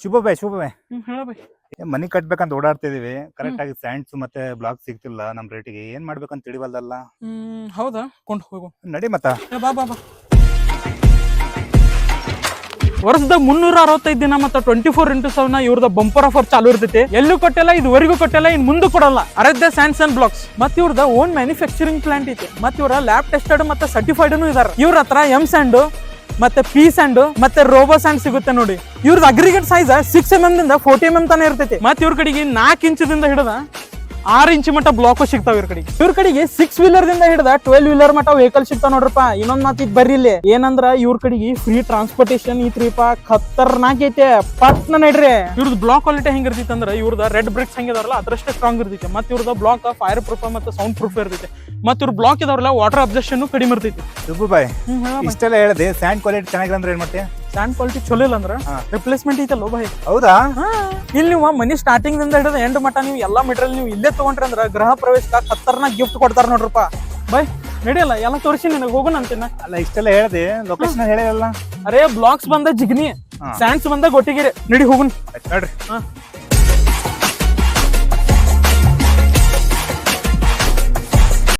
ಶುಭ ಬಾಯ್ ಹೇಳ by. Money ಕಟ್ಬೇಕಂತ ಓಡಾಡ್ತಿದೀವಿ. Correct ಆಗಿ sands ಮತ್ತೆ ಬ್ಲಾಕ್ ಸಿಗ್ತಿಲ್ಲ ನಮ್ ರೇಟಿಗೆ. ಏನ್ ಮಾಡ್ಬೇಕಂತ ತಿಳಿವಲ್ದಲ್ಲ. ಹೌದಾ ಕೊಂಡು ಹೋಗು. ನಡಿ ಮತ್ತ. ಬಾ ಬಾ ಬಾ. ವರ್ಷದ 365 ದಿನ ಮತ್ತೆ 24x7 ಇವ್ರದ ಬಂಪರ್ ಆಫರ್ ಚಾಲು ಇರ್ತೈತಿ. ಎಲ್ಲೂ ಕೊಟ್ಟಿಲ್ಲ, ಇದುವರೆಗೂ ಕೊಟ್ಟಿಲ್ಲ, ಇನ್ ಮುಂದೆ ಕೊಡಲ್ಲ. ಆರಾಧ್ಯ ಸ್ಯಾಂಡ್ಸ್ ಅಂಡ್ ಬ್ಲಾಕ್ಸ್ ಮತ್ ಇವ್ರದ ಓನ್ ಮ್ಯಾನುಫ್ಯಾಕ್ಚರಿಂಗ್ ಪ್ಲಾಂಟ್ ಐತಿ. ಮತ್ ಇವ್ರ ಲ್ಯಾಬ್ ಟೆಸ್ಟೆಡ್ ಮತ್ತೆ ಸರ್ಟಿಫೈಡ್ ಇದಾರೆ. ಇವ್ರ ಹತ್ರ ಎಂ ಸ್ಯಾಂಡ್ ಮತ್ತೆ ಪಿ ಸ್ಯಾಂಡ್ ಮತ್ತೆ ರೋಬೋ ಸ್ಯಾಂಡ್ ಸಿಗುತ್ತೆ ನೋಡಿ. ಇವ್ರದ್ದು ಅಗ್ರಿಗೇಟ್ ಸೈಜ್ 6mm ದಿಂದ 40mm ತಾನೇ ಇರ್ತೈತಿ. ಮತ್ತೆ ಇವ್ರ ಕಡೆಗೆ 4 ಇಂಚದಿಂದ ಹಿಡಿದ 6 ಇಂಚ್ ಮಟ್ಟ ಬ್ಲಾಕ್ ಸಿಗ್ತಾವ. ಇವ್ರ ಕಡೆಗೆ 6 ವೀಲರ್ ದಿಂದ ಹಿಡಿದ 12 ವೀಲರ್ ಮಟ್ಟ ವೆಹಿಕಲ್ ಸಿಗ್ತಾವ ನೋಡ್ರಪ್ಪ. ಇನ್ನೊಂದ್ ಮಾತು ಈಗ ಬರ್ರಿ ಇಲ್ಲಿ ಏನಂದ್ರ ಇವ್ರ ಕಡೆಗೆ ಫ್ರೀ ಟ್ರಾನ್ಸ್ಪೋರ್ಟೇಶನ್ ಐತ್ರಿಪ್ಪ. ಖತರ್ನಾಕ್ ಐತೆ, ಪಟ್ನ ನಡ್ರಿ. ಇವ್ರದ್ದು ಬ್ಲಾಕ್ ಕ್ವಾಲಿಟಿ ಹೆಂಗ್ ಇರ್ತೈತಿ ಅಂದ್ರೆ ಇವ್ರದ ರೆಡ್ ಬ್ರಿಕ್ಸ್ ಹೆಂಗಿದಾರಲ್ಲ ಅದ್ರಷ್ಟೇ ಸ್ಟ್ರಾಂಗ್ ಇರ್ತೈತಿ. ಮತ್ತೆ ಇವ್ರದ ಬ್ಲಾಕ್ ಫೈರ್ ಪ್ರೂಫ್ ಮತ್ತೆ ಸೌಂಡ್ ಪ್ರೂಫ್ ಇರ್ತೈತಿ. ಮತ್ತೆ ಇವ್ರ ಬ್ಲಾಕ್ ಇದಾವ್ರಲ್ಲ ವಾಟರ್ ಅಬ್ಸರ್ಷನ್ ಕಡಿಮೆ ಇರ್ತೈತಿ. ಶುಭ ಬಾಯ್ ಇಷ್ಟೆಲ್ಲ ಹೇಳಿದೆ. ಸ್ಯಾಂಡ್ ಕ್ವಾಲಿಟಿ ಚೆನ್ನಾಗಿಲ್ಲ ಅಂದ್ರೆ ಏನ್ ಮಾಡ್ತೀಯ? ಸ್ಟ್ಯಾಂಡ್ ಕ್ವಾಲಿಟಿ ಚಲೋ ಇಲ್ಲ ಅಂದ್ರ ರಿಪ್ಲೇಸ್ಮೆಂಟ್ ಐತಲ್ಲ ಬಾಯ್. ಹೌದಾ? ಇಲ್ಲಿ ನೀವು ಮನಿ ಸ್ಟಾರ್ಟಿಂಗ್ ದಿಂದ ಹಿಡಿದು ಎಂಡ್ ಮಟ್ಟ ನೀವು ಎಲ್ಲಾ ಮೆಟೀರಿಯಲ್ ನೀವು ಇಲ್ಲೇ ತಗೊಂಡ್ರಿ ಅಂದ್ರ ಗೃಹ ಪ್ರವೇಶಕ್ಕೆ ಖತರ್ನಾಕ್ ಗಿಫ್ಟ್ ಕೊಡ್ತಾರ ನೋಡ್ರಪ್ಪ. ಬಾಯ್ ನಡಿಯಲ್ಲ ಎಲ್ಲ ತೋರಿಸಿ ನಿನಗೆ ಹೋಗೋಣ ಅಂತೀನ. ಅಲ್ಲ ಇಷ್ಟೆಲ್ಲ ಹೇಳಿದೆ, ಲೊಕೇಶನ್ ಹೇಳಿರಲ್ಲ. ಅರೇ ಬ್ಲಾಕ್ಸ್ ಬಂದ ಜಿಗ್ನಿ, ಸ್ಯಾಂಡ್ಸ್ ಬಂದ ಗೊಟ್ಟಿಗೆರೆ. ನಡಿ ಹೋಗುನ್ ನೋಡ್ರಿ.